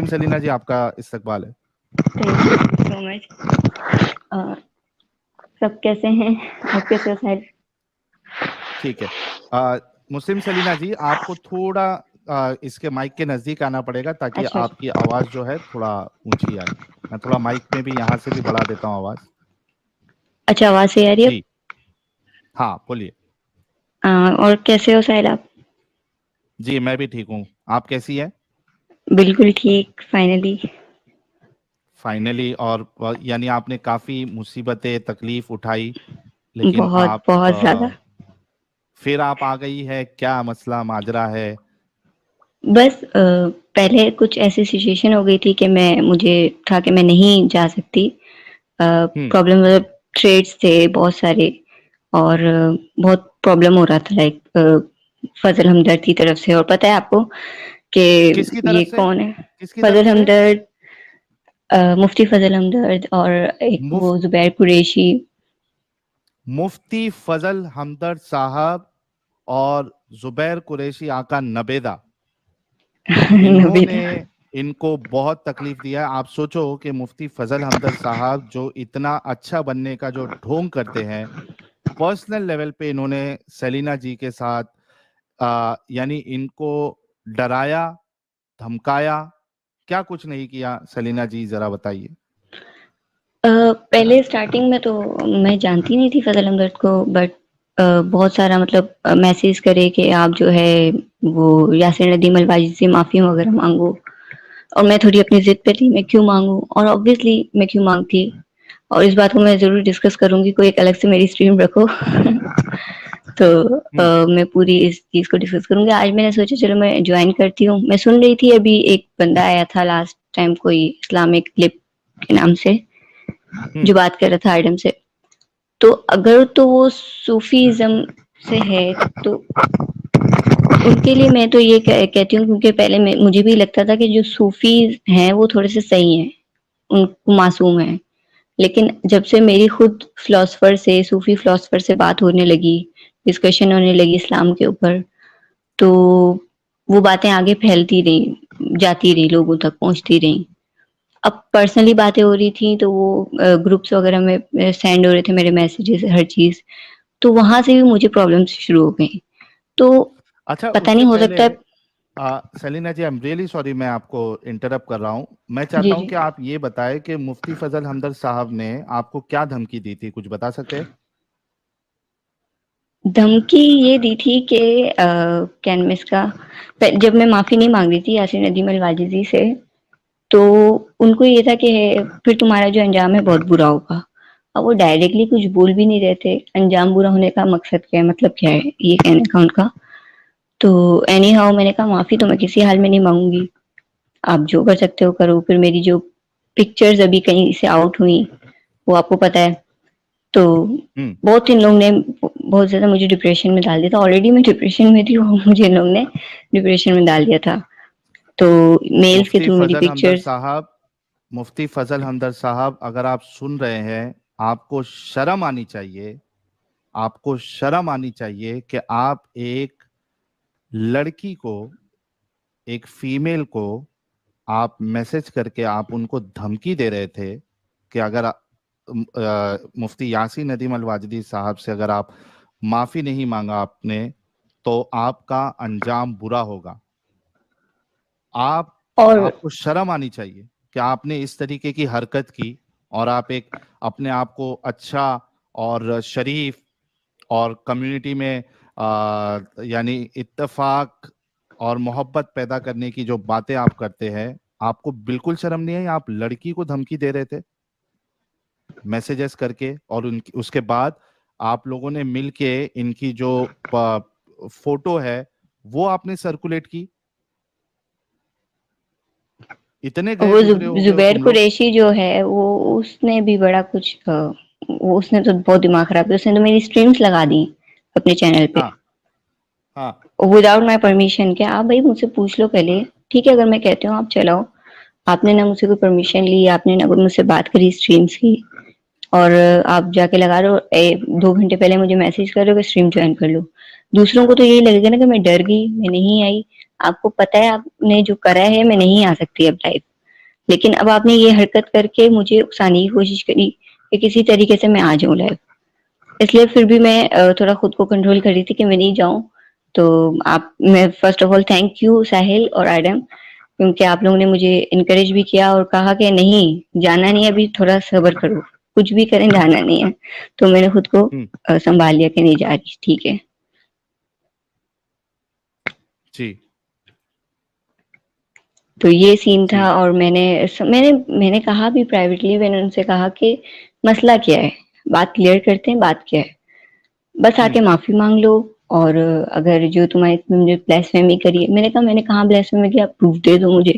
मुस्लिम सलीना जी, आपका इस्तकबाल है। Thank you so much. सब कैसे हैं? आप कैसे हो साहिल? ठीक है। मुस्लिम सलीना जी, आपको थोड़ा इसके माइक के नजदीक आना पड़ेगा ताकि अच्छा अच्छा। आपकी आवाज जो है थोड़ा ऊंची आए। मैं थोड़ा माइक में भी यहाँ से भी बढ़ा देता हूँ आवाज। अच्छा, आवाज सही आ रही है जी हाँ, बोलिए। अब? और कैसे हो साहिल आप? जी मैं भी ठीक हूँ। आप कैसी है? बिल्कुल ठीक, फाइनली। फाइनली। और यानी आपने काफी मुसीबतें तकलीफ उठाई, लेकिन बहुत आप बहुत ज्यादा। फिर आप आ गई है। क्या मसला माजरा है? बस पहले कुछ ऐसी सिचुएशन हो गई थी कि मुझे था कि मैं नहीं जा सकती। हम्म। प्रॉब्लम मतलब ट्रेड्स थे बहुत सारे, और बहुत प्रॉब्लम हो रहा था, लाइक फजल हमदर्द की तरफ से। और पता है आपको कि किसकी ये तरफ से? कौन है? किसकी तरफ फजल से? हमदर्द, मुफ्ती फजल हमदर्द, और एक मुफ वो जुबैर कुरैशी। मुफ्ती फजल हमदर्द साहब और जुबैर कुरैशी आका नबेदा, इन्होंने नबीदा। इनको बहुत तकलीफ दिया है। आप सोचो कि मुफ्ती फजल हमदर्द साहब जो इतना अच्छा बनने का जो ढोंग करते हैं, पर्सनल लेवल पे इन्होंने सेलिना जी के साथ यानी इनको डराया, धमकाया, क्या कुछ नहीं किया? सेलिना जी जरा बताइए। पहले स्टार्टिंग में तो मैं जानती नहीं थी फजल हमदर्द को, बट बहुत सारा मतलब मैसेज करे कि आप जो है वो यासिर नदीम अलवाजी से माफी वगैरह मांगो। और मैं थोड़ी अपनी जिद पे थी, मैं क्यों मांगू, और ऑब्वियसली मैं क्यों मांगती। और इस बात को मैं जरूर डिस्कस करूंगी, कोई एक अलग से मेरी स्ट्रीम रखो। तो हम्म। मैं पूरी इस चीज को डिस्कस करूंगी। आज मैंने सोचा चलो मैं ज्वाइन करती हूँ। मैं सुन रही थी, अभी एक बंदा आया था लास्ट टाइम, कोई इस्लामिक क्लिप के नाम से, हम्म। जो बात कर रहा था आइडम से। तो अगर तो वो सूफीज्म से है, तो उनके लिए मैं तो ये कहती हूँ, क्योंकि पहले मुझे भी लगता था कि जो सूफी हैं वो थोड़े से सही हैं, उनको मासूम है। लेकिन जब से मेरी खुद फिलोसफर से, सूफी फिलोसफर से बात होने लगी, डिस्कशन होने लगी इस्लाम के ऊपर, तो वो बातें आगे फैलती रही, जाती रही, लोगों तक पहुंचती रही। अब पर्सनली बातें हो रही थी, तो वो ग्रुप्स वगैरह में सेंड हो रहे थे मेरे मैसेजेस, हर चीज। तो वहां से भी मुझे प्रॉब्लम्स शुरू हो गई। तो अच्छा, पता उससे नहीं, हो पहले सकता है। Selina ji, I am really sorry, मैं आपको इंटरप्ट कर रहा हूँ। मैं जी चाहता हूँ जी। कि आप ये बताएं कि मुफ्ती फजल हमदर्द साहब ने आपको क्या धमकी दी थी, कुछ बता सकते हैं? धमकी ये दी थी कि कैनमिस का, जब मैं माफी नहीं मांग रही थी यासिर नदीम अलवाजी जी से, तो उनको ये था कि फिर तुम्हारा जो अंजाम है बहुत बुरा होगा। अब वो डायरेक्टली कुछ बोल भी नहीं रहे थे, अंजाम बुरा होने का मकसद क्या है, मतलब क्या है, ये कहने का उनका। तो एनी हाउ मैंने कहा माफी तो मैं किसी हाल में नहीं मांगूंगी, आप जो कर सकते हो करो। फिर मेरी जो पिक्चर्स अभी कहीं से आउट हुई, वो आपको पता है। तो हम्म। बहुत इन लोग ने बहुत ज्यादा मुझे डिप्रेशन में डाल दिया था। ऑलरेडी मैं डिप्रेशन में थी, और मुझे इन लोग ने डिप्रेशन में डाल दिया था। तो मेल्स के मुफ्ती थ्रू मेरी फजल हमदर्द पिक्चर्स। साहब, मुफ्ती फजल हमदर्द साहब, अगर आप सुन रहे हैं, आपको शर्म आनी चाहिए। आपको शर्म आनी चाहिए कि आप एक लड़की को, एक फीमेल को आप मैसेज करके आप उनको धमकी दे रहे थे कि अगर मुफ्ती यासीन नदीम अल वाजदी साहब से अगर आप माफी नहीं मांगा आपने, तो आपका अंजाम बुरा होगा। आप और आपको शर्म आनी चाहिए कि आपने इस तरीके की हरकत की, और आप एक अपने आप को अच्छा और शरीफ और कम्युनिटी में यानी इत्तेफाक और मोहब्बत पैदा करने की जो बातें आप करते हैं, आपको बिल्कुल शर्म नहीं है? आप लड़की को धमकी दे रहे थे मैसेजेस करके, और उनकी उसके बाद आप लोगों ने मिलके इनकी जो फोटो है वो आपने सर्कुलेट की। इतने गए वो गुजरे हो गए हो जुबैर तुम लोग। कुरैशी जो है, वो उसने भी बड़ा कुछ वो उसने तो बहुत दिमाग खराब किया। उसने तो मेरी स्ट्रीम्स लगा दी अपने चैनल पे, हाँ। हाँ। Without my permission. क्या आप भाई मुझसे पूछ लो पहले? ठीक है, अगर मैं कहती हूँ आप चलाओ, आपने ना मुझसे कोई परमिशन ली, आपने ना कोई मुझसे बात करी स्ट्रीम्स की, और आप जाके लगा रहे हो, 2 घंटे पहले मुझे मैसेज कर रहे हो कि स्ट्रीम ज्वाइन कर लो। दूसरों को तो यही लगेगा ना कि मैं डर गई, मैं नहीं आई। आपको पता है आपने जो करा है, मैं नहीं आ सकती अब लाइव। लेकिन अब आपने ये हरकत करके मुझे उकसाने की कोशिश करी कि किसी तरीके से मैं आ जाऊँ लाइव। इसलिए फिर भी मैं थोड़ा खुद को कंट्रोल कर रही थी कि मैं नहीं जाऊँ। तो मैं first of all thank you Sahil और एडम, क्योंकि आप लोगों ने मुझे इनकरेज भी किया और कहा कि नहीं जाना नहीं है, अभी थोड़ा सब्र करो, कुछ भी करें जाना नहीं है। तो मैंने खुद को संभाल लिया कि नहीं जा रही, ठीक है। जी तो ये सीन जी था। और मैंने कहा भी प्राइवेटली, मैंने उनसे कहा कि मसला क्या है, बात क्लियर करते हैं, बात क्या है, बस आके माफी मांग लो। और अगर जो तुम्हारे तुमने ब्लास्फेमी करी है, मैंने कहा ब्लास्फेमी किया, प्रूफ दे दो मुझे।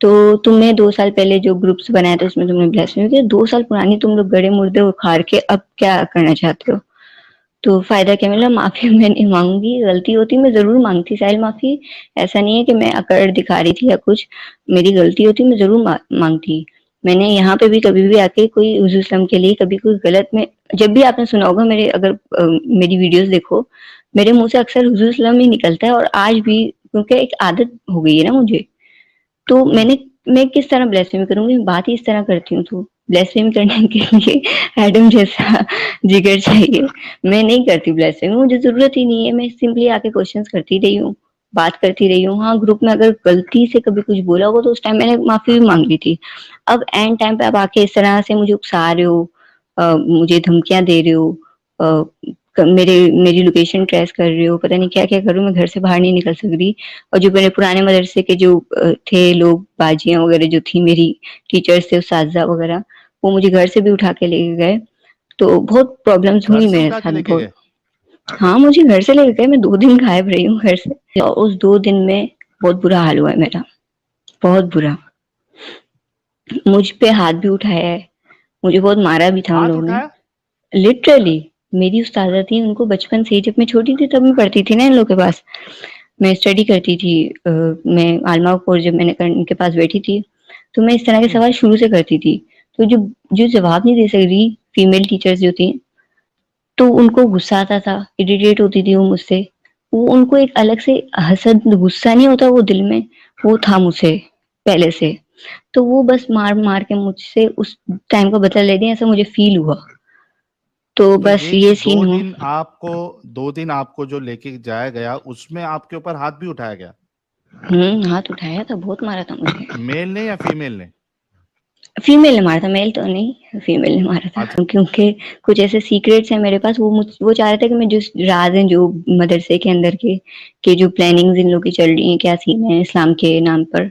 तो तुमने 2 साल पहले जो ग्रुप्स बनाया था उसमें तुमने ब्लास्फेमी किया, 2 साल पुरानी तुम लोग गड़े मुर्दे उखाड़ के अब क्या करना चाहते हो? तो फायदा क्या मिला? माफी मैं नहीं मांगूंगी, गलती होती मैं जरूर मांगती साहिल माफी। ऐसा नहीं है कि मैं अकड़ दिखा रही थी या कुछ, मेरी गलती होती मैं जरूर मांगती। मैंने यहाँ पे भी कभी भी आके कोई हुजूर सल्लम के लिए कभी कोई गलत में, जब भी आपने सुना होगा मेरे, अगर मेरी वीडियोस देखो, मेरे मुंह से अक्सर हुजूर सल्लम ही निकलता है। और आज भी, क्योंकि एक आदत हो गई है ना मुझे, तो मैं किस तरह ब्लेसिंग करूंगी? बात ही इस तरह करती हूँ तो ब्लेसिंग करने के लिए एडम जैसा जिगर चाहिए। मैं नहीं करती ब्लेसिंग, मुझे जरूरत ही नहीं है। मैं सिंपली आके क्वेश्चंस करती रही हूँ, बात करती रही हूँ। हाँ, ग्रुप में अगर गलती से कभी कुछ बोला होगा तो उस टाइम मैंने माफी भी मांग ली थी। अब एंड टाइम पे आप आके इस तरह से मुझे उकसा रहे हो, मुझे धमकियां दे रहे हो, अ, मेरी लोकेशन ट्रेस कर रहे हो, पता नहीं क्या क्या कर रहे हो, मैं घर से बाहर नहीं निकल सक रही। और जो मेरे पुराने मदरसे के जो थे लोग, बाजियां वगैरह जो थी मेरी, टीचर्स थे, उस्ताजा वगैरह, वो मुझे घर से भी उठा के लेके गए। तो बहुत प्रॉब्लम्स घर हुई से मेरे उठा के साथ लेके बहुत। गए? हाँ, मुझे घर से लेके गए, मैं 2 दिन गायब रही हूँ घर से। और उस 2 दिन में बहुत बुरा हाल हुआ है मेरा, बहुत बुरा। मुझ पे हाथ भी उठाया है, मुझे बहुत मारा भी था उन हाथ लोगों ने। उठाया? लिटरली मेरी उस्तादा थी, उनको बचपन से ही, जब मैं छोटी थी तब मैं पढ़ती थी ना इन लोगों के पास, मैं स्टडी करती थी। मैं आलमा कोर्स जब मैंने इनके पास बैठी थी, तो मैं इस तरह के हम्म सवाल शुरू से करती थी। तो जो जो जवाब नहीं दे सक रही फीमेल टीचर्स जो थी, तो उनको गुस्सा आता था, इरिटेट होती थी वो मुझसे। वो उनको एक अलग से हसद, गुस्सा नहीं होता वो दिल में, वो था मुझसे पहले से। तो वो बस मार मार के मुझसे उस टाइम का बदला ले दिया, ऐसा मुझे फील हुआ। तो तो बस ये जो ये सीन हुआ। 2 दिन आपको जो लेके जाया गया उसमें आपके ऊपर हाथ भी उठाया गया? हाथ उठाया था, बहुत मारा था मुझे। मेल ने या फीमेल ने? फीमेल ने मारा था, मेल तो नहीं, फीमेल ने मारा अच्छा। था। क्योंकि कुछ ऐसे सीक्रेट्स हैं मेरे पास, वो चाह रहे थे कि मैं जो राज हैं जो मदरसे के अंदर के जो प्लानिंग्स इन लोग की चल रही हैं, क्या सीन है इस्लाम के नाम पर,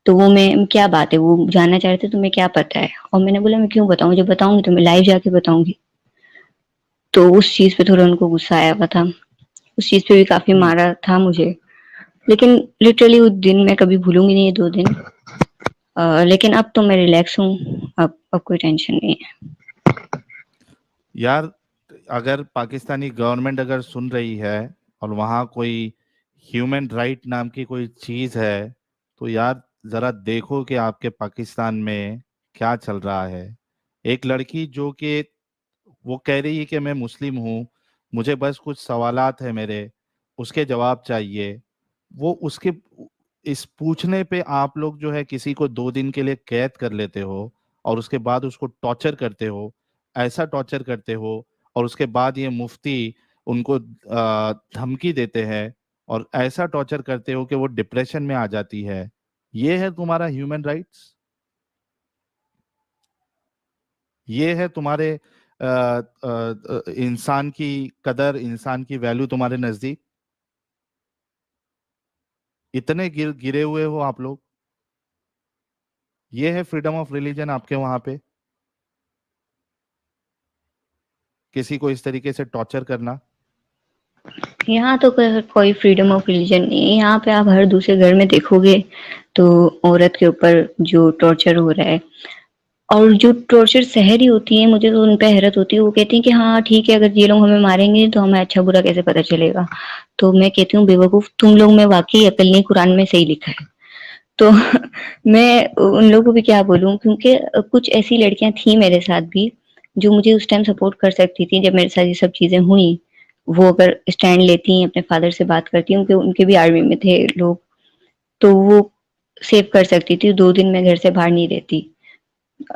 तो वो मैं क्या बात है वो जानना चाह रहे थे, तुम्हें क्या पता है? और मैंने बोला मैं क्यों बताऊं, जब बताऊंगी तो मैं लाइव जाके बताऊंगी। तो उस चीज पे थोड़ा उनको गुस्सा आया हुआ था, उस चीज पे भी काफी हम्म मारा था मुझे। लेकिन लिटरली उस दिन मैं कभी भूलूंगी नहीं, ये 2 दिन। लेकिन अब तो मैं रिलैक्स हूँ, अब कोई टेंशन नहीं है। यार, अगर पाकिस्तानी गवर्नमेंट अगर सुन रही है और वहाँ कोई ह्यूमन राइट नाम की कोई चीज है, तो यार जरा देखो कि आपके पाकिस्तान में क्या चल रहा है। एक लड़की जो कि वो कह रही है कि मैं मुस्लिम हूँ, मुझे बस कुछ सवालात है मेरे, उसके जवाब चाहिए। वो उसके इस पूछने पे आप लोग जो है किसी को 2 दिन के लिए कैद कर लेते हो और उसके बाद उसको टॉर्चर करते हो, ऐसा टॉर्चर करते हो। और उसके बाद ये मुफ्ती उनको धमकी देते हैं और ऐसा टॉर्चर करते हो कि वो डिप्रेशन में आ जाती है। ये है तुम्हारा ह्यूमन राइट्स? ये है तुम्हारे इंसान की कदर, इंसान की वैल्यू तुम्हारे नजदीक? इतने गिरे हुए हो आप लोग? ये है फ्रीडम ऑफ रिलीजन आपके वहां पे? किसी को इस तरीके से टॉर्चर करना? यहाँ तो कोई फ्रीडम ऑफ रिलीजन नहीं है। यहाँ पे आप हर दूसरे घर में देखोगे तो औरत के ऊपर जो टॉर्चर हो रहा है, और जो टॉर्चर सह रही होती है, मुझे तो उन पे हैरत होती है। वो कहती है कि हाँ ठीक है, अगर ये लोग हमें मारेंगे तो हमें अच्छा बुरा कैसे पता चलेगा? तो मैं कहती हूँ बेवकूफ तुम लोग में वाकई अकल नहीं, कुरान में सही लिखा है। तो मैं उन लोगों को भी क्या बोलूं, क्योंकि कुछ ऐसी लड़कियां थी मेरे साथ भी जो मुझे उस टाइम सपोर्ट कर सकती थी जब मेरे साथ ये सब चीजें हुई। वो अगर स्टैंड लेती अपने फादर से बात करती, उनके उनके भी आर्मी में थे लोग, तो वो सेव कर सकती थी, 2 दिन मैं घर से बाहर नहीं रहती।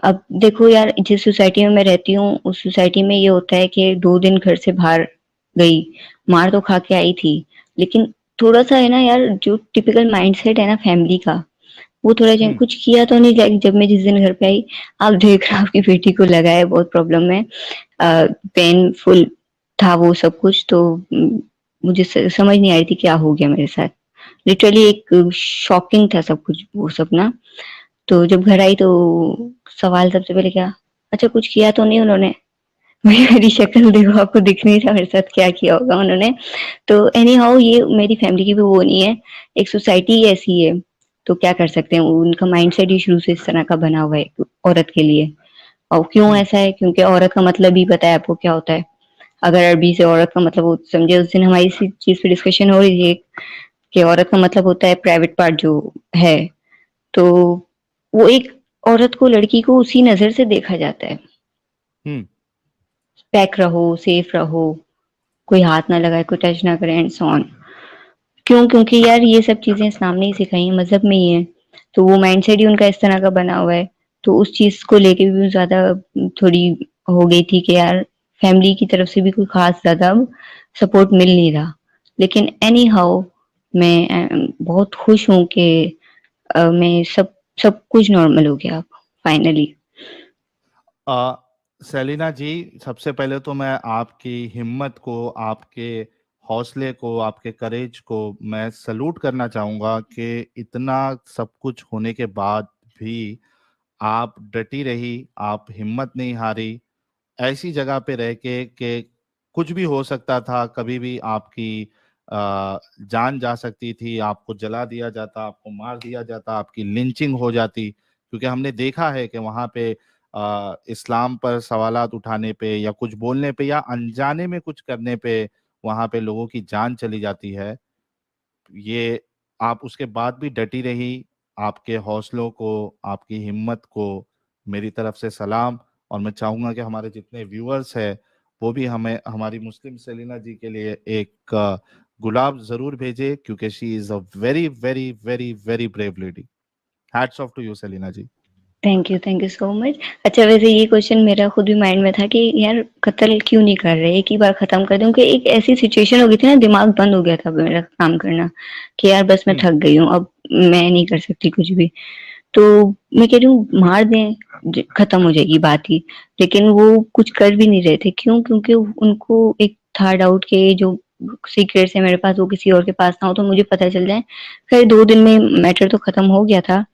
अब देखो यार, जिस सोसाइटी में मैं रहती हूँ, उस सोसाइटी में ये होता है कि 2 दिन घर से बाहर गई, मार तो खा के आई थी, लेकिन थोड़ा-सा है ना यार, जो टिपिकल माइंडसेट है ना फैमिली का, वो थोड़ा चेंज, हम्म। कुछ किया तो नहीं, लाइक जब मैं जिस दिन घर पे आई, आप देख रहे हो आपकी बेटी को लगा है, बहुत प्रॉब्लम है, पेनफुल था वो सब कुछ, तो मुझे समझ नहीं आ रही थी क्या हो गया मेरे साथ। लिटरली एक शॉकिंग था सब कुछ वो सब ना। तो जब घर आई तो सवाल सबसे पहले क्या, अच्छा कुछ किया तो नहीं उन्होंने? मेरी शक्ल देखो, आपको दिख नहीं रहा मेरे साथ क्या किया होगा उन्होंने। तो एनी हाउ, ये मेरी फैमिली की भी वो नहीं है, एक सोसाइटी ऐसी है, तो क्या कर सकते हैं, उनका माइंडसेट ही शुरू से इस तरह का बना हुआ है औरत के लिए। और क्यों हम्म। ऐसा है, क्योंकि औरत का मतलब ही पता है आपको क्या होता है। अगर अरबी से औरत का मतलब वो समझे, उस दिन हमारी इसी चीज पे डिस्कशन हो रही थी कि औरत का मतलब होता है प्राइवेट पार्ट जो है, तो वो एक औरत को, लड़की को उसी नजर से देखा जाता है, हम्म। पैक रहो, सेफ रहो, कोई हाथ ना लगाए, कोई टच ना करे, एंड सो ऑन। क्यों? क्योंकि यार ये सब चीजें इस्लाम ने ही सिखाई है, मजहब में ही है, तो वो माइंडसेट ही उनका इस तरह का बना हुआ है। तो उस चीज को लेके भी ज्यादा थोड़ी हो गई थी कि यार फैमिली की तरफ से भी कोई खास ज्यादा सपोर्ट मिल नहीं रहा। लेकिन एनी हाउ, मैं बहुत खुश हूँ कि मैं सब सब कुछ नॉर्मल हो गया अब, फाइनली। आ, सेलिना जी, सबसे पहले तो मैं आपकी हिम्मत को, आपके हौसले को, आपके करेज को मैं सलूट करना चाहूँगा कि इतना सब कुछ होने के बाद भी आप डटी रही, आप हिम्मत नहीं हारी, ऐसी जगह पे रह के कि कुछ भी हो सकता था, कभी भी आपकी जान जा सकती थी, आपको जला दिया जाता, आपको मार दिया जाता, आपकी लिंचिंग हो जाती, क्योंकि हमने देखा है कि वहाँ पे इस्लाम पर सवालात उठाने पे या कुछ बोलने पे या अनजाने में कुछ करने पे वहाँ पे लोगों की जान चली जाती है। ये आप उसके बाद भी डटी रही, आपके हौसलों को, आपकी हिम्मत को मेरी तरफ से सलाम। और मैं चाहूंगा कि हमारे जितने व्यूअर्स हैं वो भी हमें हमारी मुस्लिम सेलिना जी के लिए एक गुलाब जरूर भेजे, क्योंकि she is a very very very very brave lady. Hats off to you Selina ji. Thank you so much. अच्छा, वैसे ये क्वेश्चन मेरा खुद भी माइंड में था कि यार कत्ल क्यों नहीं कर रहे, एक ही बार खत्म कर दूं, कि एक ऐसी सिचुएशन हो गई थी ना, दिमाग बंद हो गया था मेरा काम करना, कि यार बस मैं हम्म। थक गई हूँ, अब मैं नहीं कर सकती कुछ भी। तो मैं कह रही हूँ मार दें, खत्म हो जाएगी बात ही। लेकिन वो कुछ कर भी नहीं रहे थे, क्यों? क्योंकि उनको एक था डाउट के जो सीक्रेट्स है मेरे पास वो किसी और के पास ना हो तो मुझे पता चल जाए। खैर 2 दिन में मैटर तो खत्म हो गया था,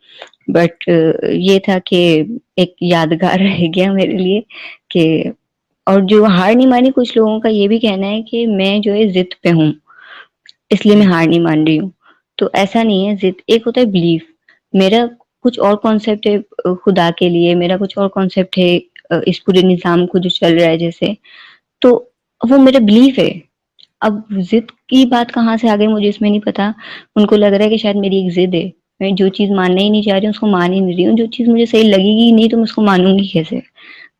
बट ये था कि एक यादगार रह गया मेरे लिए कि, और जो हार नहीं मानी, कुछ लोगों का ये भी कहना है कि मैं जो है जिद पे हूँ, इसलिए मैं हम्म। हार नहीं मान रही हूँ। तो ऐसा नहीं है, जिद एक होता है बिलीफ, मेरा कुछ और कॉन्सेप्ट है खुदा के लिए, मेरा कुछ और कॉन्सेप्ट है इस पूरे निजाम को जो चल रहा है जैसे, तो वो मेरा बिलीफ है। अब जिद की बात कहाँ से आ गई मुझे इसमें नहीं पता। उनको लग रहा है कि शायद मेरी एक जिद है, मैं जो चीज मानना ही नहीं चाह रही हूँ उसको मान ही नहीं रही हूँ, जो चीज मुझे सही लगेगी ही नहीं तो मैं उसको मानूंगी कैसे?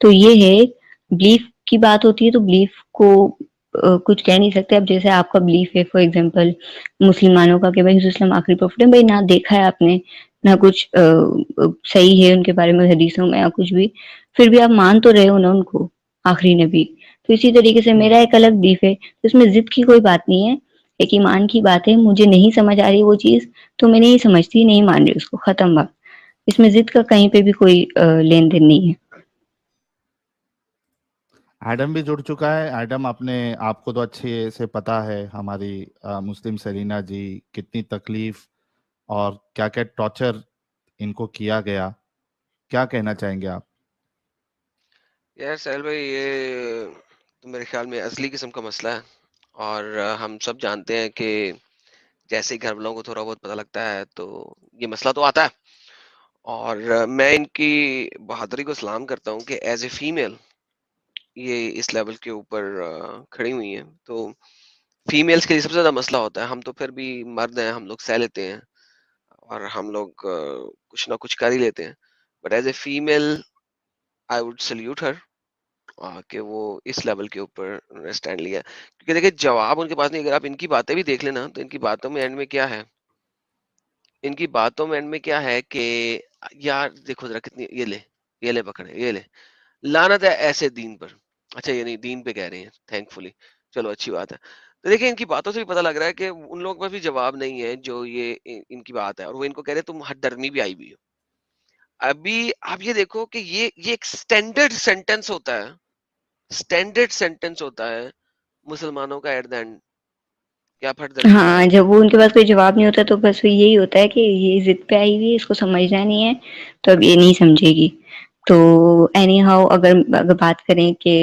तो ये है, बिलीफ की बात होती है तो बिलीफ को कुछ कह नहीं सकते। अब जैसे आपका बिलीफ है फॉर एग्जांपल मुसलमानों का कि भाई हुजूर आखिरी प्रॉफिट है, भाई ना देखा है आपने, ना कुछ सही है उनके बारे में हदीसों में या कुछ भी, फिर भी आप मान तो रहे हो ना उनको, आखिरी नबी। तो इसी तरीके से हम्म। मेरा एक अलग बिलीफ है, तो इसमें जिद की कोई बात नहीं है, एक ईमान की बात है। मुझे नहीं समझ आ रही वो चीज, तो मैं नहीं समझती, नहीं मान रही उसको, खत्म बात। इसमें जिद का कहीं पे भी कोई लेन देन नहीं है। एडम भी जुड़ चुका है। एडम, अपने आपको तो अच्छे से पता है हमारी मुस्लिम सेलिना जी कितनी तकलीफ और क्या क्या टॉर्चर इनको किया गया। क्या कहना चाहेंगे आप? यार साहिल भाई, ये तो मेरे ख्याल में असली किस्म का मसला है। और हम सब जानते हैं कि जैसे ही घर वालों को थोड़ा बहुत पता लगता है तो ये मसला तो आता है। और मैं इनकी बहादुरी को सलाम करता हूँ कि एज ए फीमेल ये इस लेवल के ऊपर खड़ी हुई हैं। तो फीमेल्स के लिए सबसे ज्यादा मसला होता है। हम तो फिर भी मर्द हैं, हम लोग सह लेते हैं और हम लोग कुछ ना कुछ कर ही लेते हैं। But as a female I would salute her कि वो इस लेवल के ऊपर उन्होंने स्टैंड लिया। क्योंकि देखिए, जवाब उनके पास नहीं। अगर आप इनकी बातें भी देख लेना तो इनकी बातों में एंड में क्या है, इनकी बातों में एंड में क्या है कि यार देखो जरा कितनी, ये ले पकड़े, ये ले, लानत है ऐसे दीन पर। अच्छा ये नहीं दीन पे कह रहे हैं थैंकफुली, चलो अच्छी बात है। तो देखिए इनकी बातों से भी पता लग रहा है कि उन लोगों के पास भी जवाब नहीं है जो ये इनकी बात है, और वो इनको कह रहे हैं तुम हठधर्मी भी आई हुई हो। अभी आप ये देखो कि ये एक स्टैंडर्ड सेंटेंस होता है, स्टैंडर्ड सेंटेंस होता है मुसलमानों का एट द एंड, कि आप हठधर्मी में हाँ, आई जब वो उनके पास कोई जवाब नहीं होता तो बस वो यही होता है कि ये ज़िद पे आई हुई है, इसको समझना नहीं है, तो अब ये नहीं समझेगी। तो एनी हाउ अगर अगर बात करें कि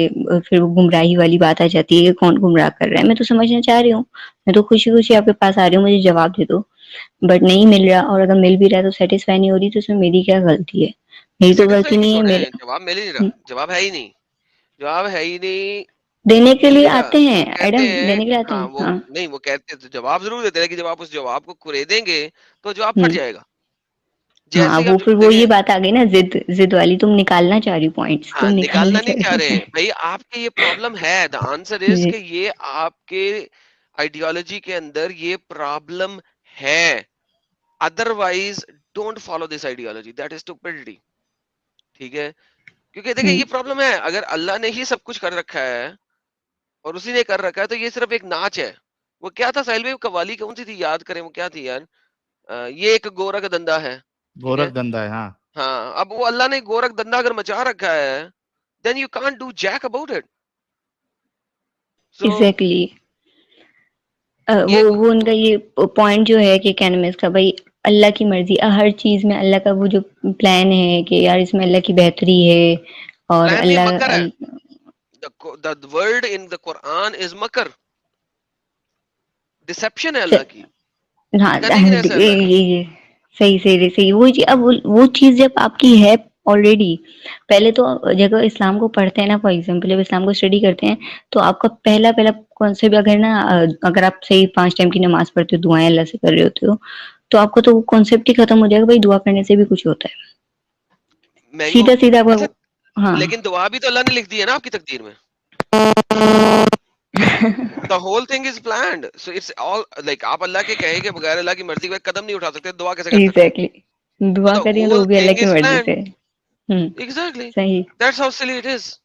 फिर वो गुमराही वाली बात आ जाती है कि कौन गुमराह कर रहा है, मैं तो समझना चाह रही हूँ, मैं तो खुशी-खुशी आपके पास आ रही हूँ, मुझे जवाब दे दो। बट नहीं मिल रहा, और अगर मिल भी रहा है तो सैटिस्फाई नहीं हो रही, तो इसमें मेरी क्या गलती है? मेरी तो सेटिस्फाई गलती की नहीं है, छोड़े, मेरे जवाब मिल ही नहीं हुँ, रहा, जवाब है ही नहीं, जवाब है ही नहीं। देने के मिल लिए नहीं रहा, आते वो हैं कहते एडम, हैं देने के लिए आते हाँ हैं। वो हाँ, नहीं, वो कहते तो जवाब जरूर देते हैं कि जब आप उस जवाब को कुरेदेंगे तो जवाब फट हुँ। जाएगा। हाँ, जैसे ही वो आप फिर वो ये देखें, बात आ गई ना, ज़िद वाली, तुम निकालना चाह रही हो पॉइंट्स, तुम हाँ निकालना निकालना नहीं चाह चाह रही रहे हो। भाई, आपके ये प्रॉब्लम है, द आंसर इज जी, कि ये आपके आइडियोलॉजी के अंदर ये प्रॉब्लम है, otherwise don't follow this ideology, that is stupidity. ठीक है, क्योंकि देखिए हुँ, ये प्रॉब्लम है, अगर अल्लाह ने ही सब कुछ कर रखा है और उसी ने कर रखा है तो ये सिर्फ एक नाच है। वो क्या था साहिल भाई, कव्वाली कौन सी थी याद करें, वो क्या थी यार, ये एक गोरख धंधा है। ठीक है, गोरख धंधा है, हाँ। हाँ अब वो अल्लाह ने गोरख धंधा अगर मचा रखा है, then you can't do jack about it. So exactly. ये वो उनका ये पॉइंट जो है कि कहने में इसका भाई, अल्लाह की मर्ज़ी, हर चीज़ में अल्लाह का वो जो प्लान है कि यार इसमें अल्लाह की बेहतरी है, और प्लान नहीं, अल्लाह मकर है, the word in the Quran is मकर, डिसेप्शन है च अल्लाह की, हाँ, कनिंगनेस है अल्लाह की। ये सही वही चीज़, अब वो चीज़ जब आपकी है ऑलरेडी, पहले तो जब इस्लाम को पढ़ते हैं ना, फॉर एग्जांपल जब इस्लाम को स्टडी करते हैं, तो आपका पहला पहला कॉन्सेप्ट अगर ना अगर आप सही 5 टाइम की नमाज पढ़ते हो, दुआएं अल्लाह से कर रहे होते हो, तो आपको तो वो कॉन्सेप्ट ही खत्म हो जाएगा भाई, दुआ करने से भी कुछ होता है। मैंगो, सीधा सीधा अच्छा, आपका, हाँ। लेकिन दुआ भी तो अल्लाह ने लिख दी है ना आपकी तकदीर में, the whole thing is planned, so it's all like, आप अल्लाह के कहे के बगैर, अल्लाह की मर्जी के बगैर कदम नहीं उठा सकते, दुआ कैसे कर सकते हैं? एग्जैक्टली, तो दुआ द करिए तो वो होल भी अल्लाह थिंग की इज मर्जी प्लान्ड, से। हम्म। एग्जैक्टली, सही। That's how silly it is.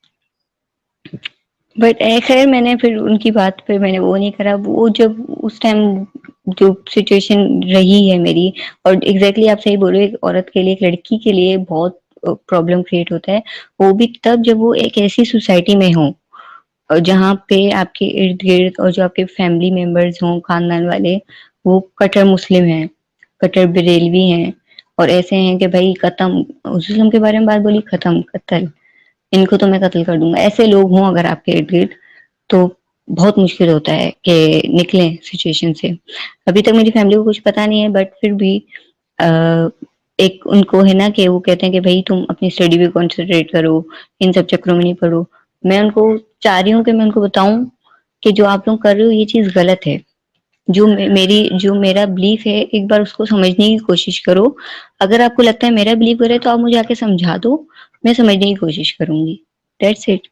But खैर मैंने फिर उनकी बात पे मैंने वो नहीं करा, वो जब उस टाइम जो सिचुएशन रही है मेरी, और एग्जैक्टली आप सही बोल रहे हो, एक औरत के लिए, एक लड़की के लिए बहुत प्रॉब्लम क्रिएट होता है, वो भी तब जब वो एक ऐसी सोसाइटी में हो, और जहाँ पे आपके इर्द गिर्द और जो आपके फैमिली मेंबर्स हों, खानदान वाले, वो कट्टर मुस्लिम हैं, कट्टर बरेलवी हैं, और ऐसे हैं कि भाई खत्म, मुस्लिम के बारे में बात बोली, खत्म, कत्ल, इनको तो मैं कत्ल कर दूंगा, ऐसे लोग हों अगर आपके इर्द गिर्द, तो बहुत मुश्किल होता है कि निकलें सिचुएशन से। अभी तक मेरी फैमिली को कुछ पता नहीं है, बट फिर भी अ, एक उनको है ना कि वो कहते हैं कि भाई तुम अपनी स्टडी पे कंसंट्रेट करो, इन सब चक्करों में नहीं पड़ो। मैं उनको चाह रही हूँ कि मैं उनको बताऊं कि जो आप लोग कर रहे हो ये चीज गलत है, जो मेरा बिलीफ है, एक बार उसको समझने की कोशिश करो। अगर आपको लगता है मेरा बिलीव करे तो आप मुझे आके समझा दो, मैं समझने की कोशिश करूंगी। That's it.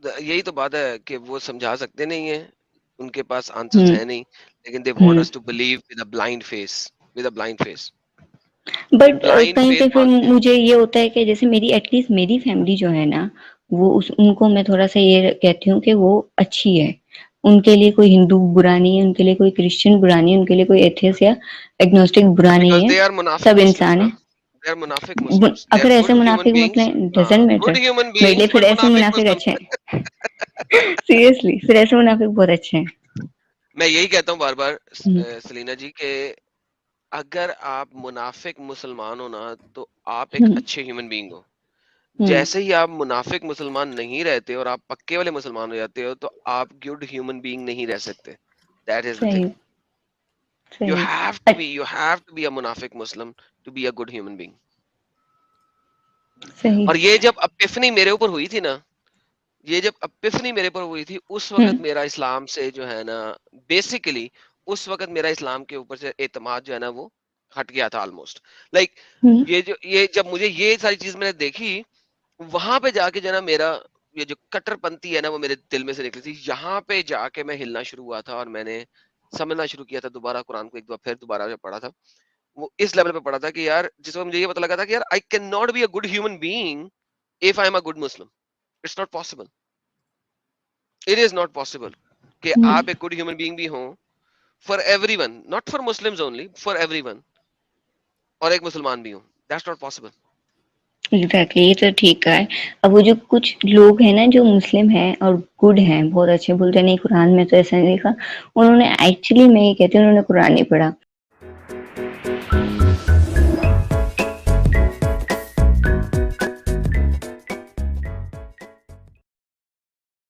यही तो बात है कि वो समझा सकते नहीं है, उनके पास आंसर्स हम्म। है नहीं, लेकिन they want hmm. Us to believe with a blind faith, with a blind faith, वो बट ब्लाइंड कहीं फेस पे फिर मांगते हैं। मुझे ये होता है कि जैसे मेरी एटलीस्ट मेरी फैमिली जो है ना, वो उस उनको मैं थोड़ा सा ये कहती हूँ कि वो अच्छी है, उनके लिए कोई हिंदू बुरा नहीं है, उनके लिए कोई क्रिश्चियन बुरा नहीं है, उनके लिए कोई एथियस्ट या एग्नोस्टिक बुरा नहीं बिकॉज़ है, दे आर मुनाफिक सब मुस्लिम्स इंसान ना, है। दे आर मुनाफिक मुस्लिम्स, दे आर अगर ऐसे गुड ह्यूमन मुनाफिक beings, Muslim doesn't matter, good human मेरे लिए बीइंग्स फिर बट ऐसे मुनाफिक मुनाफिक मुस्लिम्स। अच्छे हैं। सीरियसली फिर ऐसे मुनाफिक बहुत अच्छे हैं। मैं यही कहता हूँ बार-बार हम्म। सलीना जी के, अगर आप मुनाफिक मुसलमान हो ना, तो आप एक हम्म। अच्छे ह्यूमन बीइंग हो। हम्म। जैसे ही आप मुनाफिक मुसलमान नहीं रहते और आप पक्के वाले मुसलमान हो जाते हो, तो आप गुड ह्यूमन बीइंग नहीं रह सकते। दैट इज द सही। थिंग, सही। you have to be a मुनाफिक मुस्लिम to be a good human being। सही। और ये जब एपिफनी मेरे ऊपर हुई थी ना, ये जब एपिफनी मेरे ऊपर हुई थी, उस वक्त हम्म। मेरा इस्लाम से जो है ना, बेसिकली उस वक्त मेरा इस्लाम के ऊपर से एतमाद जो है ना वो हट गया था ऑलमोस्ट, लाइक हम्म। ये जब मुझे ये सारी चीज मैंने देखी, वहां पे जाके जो है ना मेरा ये जो कट्टरपंथी है ना वो मेरे दिल में से निकली थी। यहाँ पे जाके मैं हिलना शुरू हुआ था और मैंने समझना शुरू किया था दोबारा कुरान को, एक बार फिर दोबारा जब पढ़ा था, वो इस लेवल पे पढ़ा था कि यार जिस वक्त मुझे ये पता लगा था कि यार I can not be a good human being if I am a good Muslim. It's not possible, it is not possible कि आप एक गुड ह्यूमन बीइंग भी हो for everyone, not for Muslims only, for everyone, और एक मुसलमान भी हो। That's not possible. एग्जैक्टली, ये तो ठीक है। अब वो जो कुछ लोग हैं ना जो मुस्लिम हैं और गुड हैं, बहुत अच्छे, बोलते नहीं कुरान में तो ऐसा नहीं लिखा, उन्होंने एक्चुअली, मैं ये कहती हूँ, उन्होंने कुरान नहीं पढ़ा।